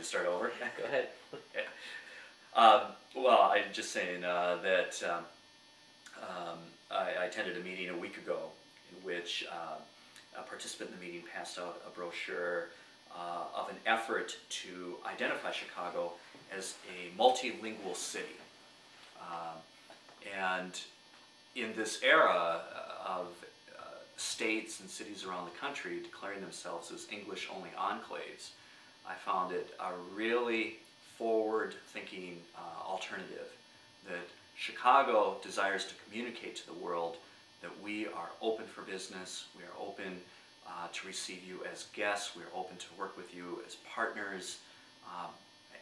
to start over? Go ahead. Well, I'm just saying that I attended a meeting a week ago in which a participant in the meeting passed out a brochure of an effort to identify Chicago as a multilingual city. And in this era of states and cities around the country declaring themselves as English-only enclaves, I found it a really forward-thinking alternative that Chicago desires to communicate to the world that we are open for business, we are open to receive you as guests, we are open to work with you as partners,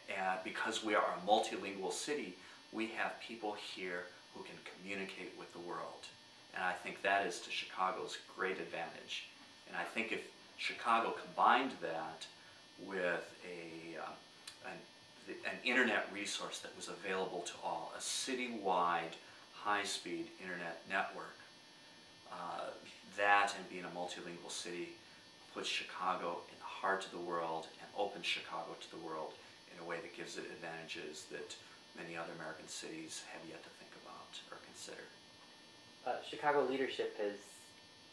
and because we are a multilingual city, we have people here who can communicate with the world. And I think that is to Chicago's great advantage. And I think if Chicago combined that with an internet resource that was available to all, a citywide high-speed internet network, that and being a multilingual city puts Chicago in the heart of the world and opens Chicago to the world in a way that gives it advantages that many other American cities have yet to think about or consider. Chicago leadership has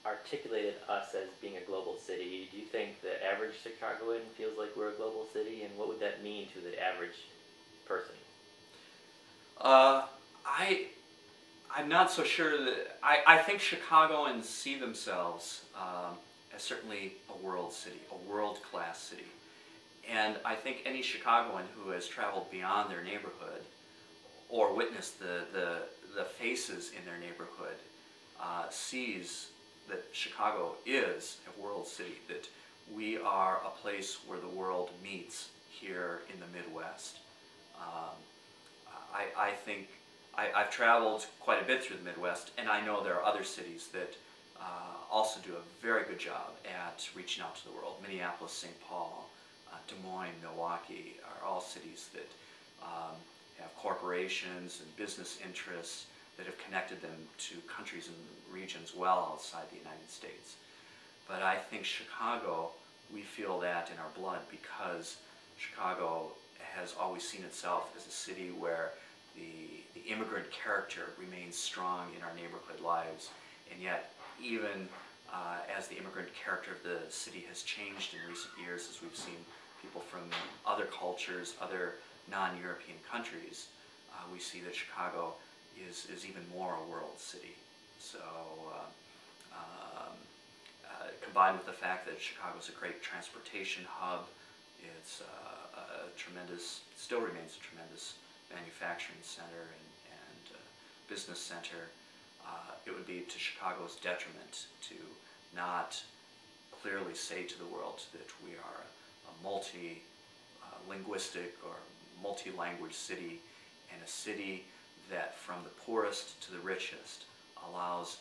articulated us as being a global city. Do you think the average Chicagoan feels like we're a global city, and what would that mean to the average person? I'm not so sure that I think Chicagoans see themselves as certainly a world city, a world-class city. And I think any Chicagoan who has traveled beyond their neighborhood or witnessed the faces in their neighborhood sees that Chicago is a world city, that we are a place where the world meets here in the Midwest. I think I've traveled quite a bit through the Midwest, and I know there are other cities that also do a very good job at reaching out to the world. Minneapolis, St. Paul, Des Moines, Milwaukee are all cities that have corporations and business interests that have connected them to countries and regions well outside the United States. But I think Chicago, we feel that in our blood because Chicago has always seen itself as a city where the immigrant character remains strong in our neighborhood lives, and yet even as the immigrant character of the city has changed in recent years, as we've seen people from other cultures, other non-European countries, we see that Chicago is even more a world city. So combined with the fact that Chicago is a great transportation hub, it's still remains a tremendous manufacturing center and business center, it would be to Chicago's detriment to not clearly say to the world that we are a multi-linguistic or multi-language city, and a city that from the poorest to the richest allows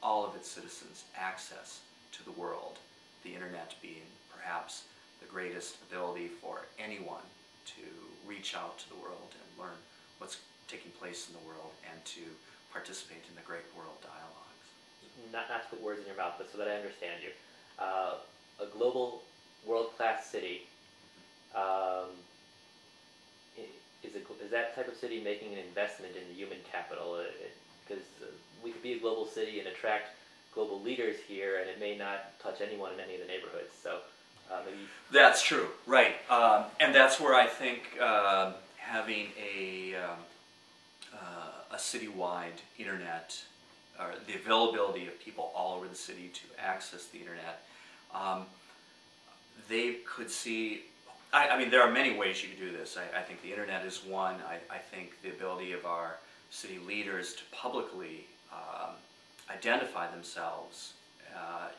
all of its citizens access to the world, the internet being perhaps the greatest ability for anyone to reach out to the world and learn what's taking place in the world and to participate in the great world dialogues. Not to put words in your mouth, but so that I understand you. A global, world-class city, is that type of city making an investment in the human capital? Because we could be a global city and attract global leaders here, and it may not touch anyone in any of the neighborhoods. So maybe that's true, right? And that's where I think having a citywide internet, or the availability of people all over the city to access the internet, they could see. I mean, there are many ways you could do this. I think the internet is one. I think the ability of our city leaders to publicly identify themselves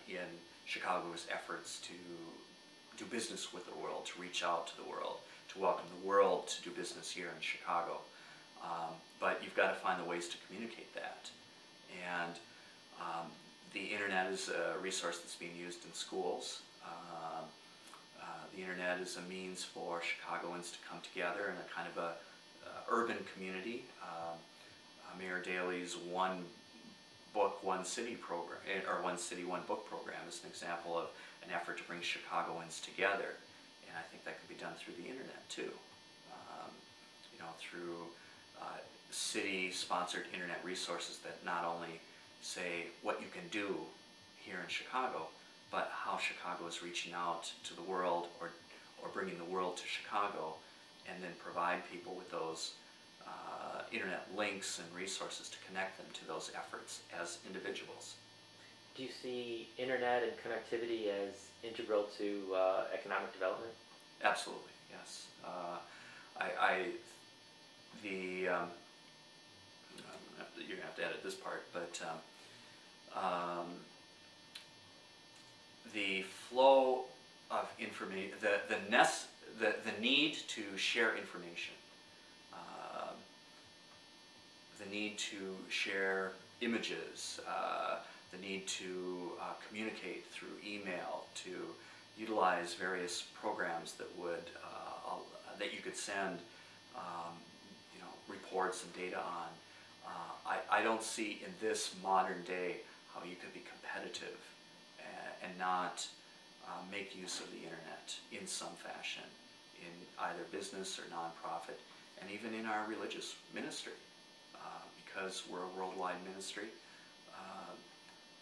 in Chicago's efforts to do business with the world, to reach out to the world, to welcome the world to do business here in Chicago. But you've got to find the ways to communicate that. And the internet is a resource that's being used in schools. The internet is a means for Chicagoans to come together in a kind of a urban community. Mayor Daley's One Book, One City program, or One City, One Book program is an example of an effort to bring Chicagoans together and I think that could be done through the internet too. Through city-sponsored internet resources that not only say what you can do here in Chicago, but how Chicago is reaching out to the world, or bringing the world to Chicago, and then provide people with those internet links and resources to connect them to those efforts as individuals. Do you see internet and connectivity as integral to economic development? Absolutely, yes. You're going to have to edit this part, but the flow of information, the need to share information, the need to share images, the need to communicate through email, to utilize various programs that that you could send reports and data on. I don't see in this modern day how you could be competitive and not make use of the internet in some fashion, in either business or nonprofit, and even in our religious ministry, because we're a worldwide ministry.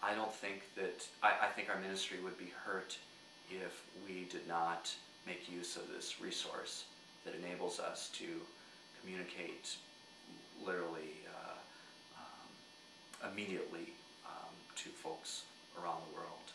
I don't think that, I think our ministry would be hurt if we did not make use of this resource that enables us to communicate literally immediately to folks around the world.